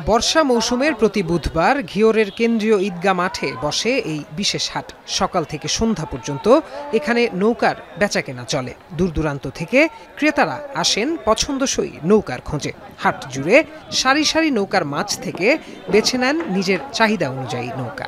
বর্ষা মৌসুমের প্রতি বুধবার ঘিওরের কেন্দ্রীয় ঈদগাহ মাঠে বসে এই বিশেষ হাট। সকাল থেকে সন্ধ্যা পর্যন্ত এখানে নৌকার বেচাকেনা চলে। দূর দূরান্ত থেকে ক্রেতারা আসেন পছন্দসই নৌকার খোঁজে। হাট জুড়ে সারি সারি নৌকার মাছ থেকে বেছে নেন নিজের চাহিদা অনুযায়ী নৌকা।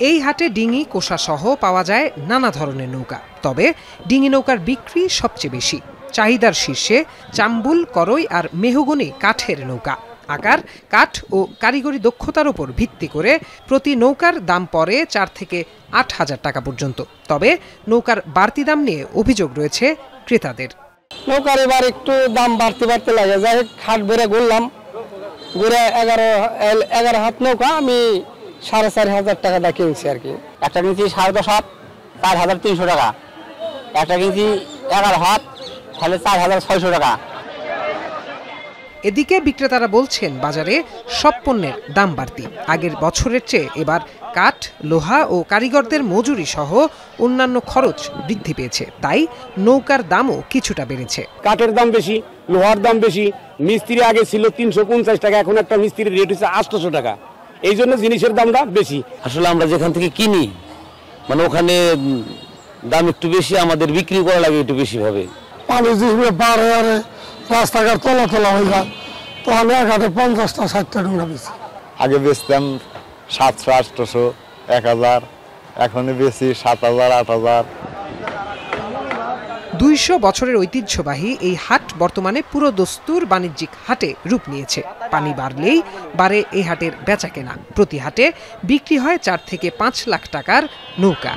এই হাটে ডিঙি কোষা সহ পাওয়া যায় নানা ধরনের নৌকা। তবে ডিঙি নৌকার বিক্রি সবচেয়ে বেশি। চাহিদার শীর্ষে চাম্বুল, করই আর মেহগনি কাঠের নৌকা। আকার, কাঠ ও কারিগরি দক্ষতার উপর ভিত্তি করে প্রতি নৌকার দাম পড়ে 4 থেকে 8 হাজার টাকা পর্যন্ত। তবে নৌকার বাড়তি দাম নিয়ে অভিযোগ রয়েছে ক্রেতাদের। নৌকার এবার একটু দাম বাড়তে লাগে। যাই হোক, হাট ভরে ঘুরলাম, ঘুরে 11 হাত নৌকা আমি 4,500 টাকা দিয়ে কিনছি আর কি। একটা কিনছি 10.5 হাত, 4,300 টাকা। একটা কিনছি 11 হাত, তাহলে 4,600 টাকা। এদিকে বিক্রেতারা বলছেন বাজারে সব পণ্যের দাম বাড়তি। আগের বছরের চেয়ে এবার কাঠ, লোহা ও কারিগরদের মজুরি সহ অন্যান্য খরচ বৃদ্ধি পেয়েছে। তাই নৌকার দামও কিছুটা বেড়েছে। কাঠের দাম বেশি, লোহার দাম বেশি। মিস্ত্রি আগে ছিল 350 টাকা, এখন একটা মিস্ত্রির রেট হচ্ছে 800 টাকা। এই জন্য জিনিসের দামটা বেশি। আসলে আমরা যেখান থেকে কিনি, মানে ওখানে দাম একটু বেশি, আমাদের বিক্রি করা লাগে একটু বেশি ভাবে। পানি যেগুলো পারে আরে রাস্তাঘাট তলা হয়ে যায়, তো আমি এক হাটে 50টা 60টা ডুঙ্গা বেশি। আগে বেচতাম 700, 800, 1000, এখন বেশি 7000, 8000। 200 বছরের ঐতিহ্যবাহী এই হাট বর্তমানে পুরো দস্তুর বাণিজ্যিক হাটে রূপ নিয়েছে। পানি বাড়লেই বাড়ে এই হাটের বেচাকেনা। প্রতি হাটে বিক্রি হয় 4 থেকে 5 লাখ টাকার নৌকা।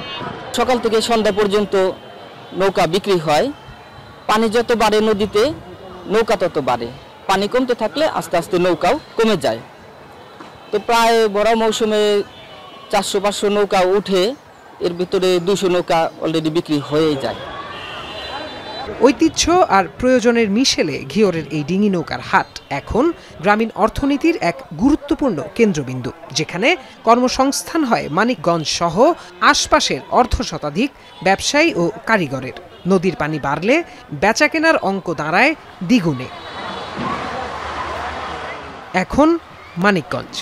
সকাল থেকে সন্ধ্যা পর্যন্ত নৌকা বিক্রি হয়। পানি যত বাড়ে নদীতে, নৌকা তত বাড়ে। পানি কমতে থাকলে আস্তে আস্তে নৌকাও কমে যায়। তো প্রায় বড় মৌসুমে 400-500 নৌকা উঠে, এর ভিতরে 200 নৌকা অলরেডি বিক্রি হয়ে যায়। ঐতিহ্য আর প্রয়োজনের মিশেলে ঘিওরের এই ডিঙি নৌকার হাট এখন গ্রামীণ অর্থনীতির এক গুরুত্বপূর্ণ কেন্দ্রবিন্দু, যেখানে কর্মসংস্থান হয় মানিকগঞ্জ সহ আশপাশের 1/2 শতাধিক ব্যবসায়ী ও কারিগরের। নদীর পানি বাড়লে বেচাকেনার অঙ্ক দাঁড়ায় দ্বিগুণে। এখন মানিকগঞ্জ।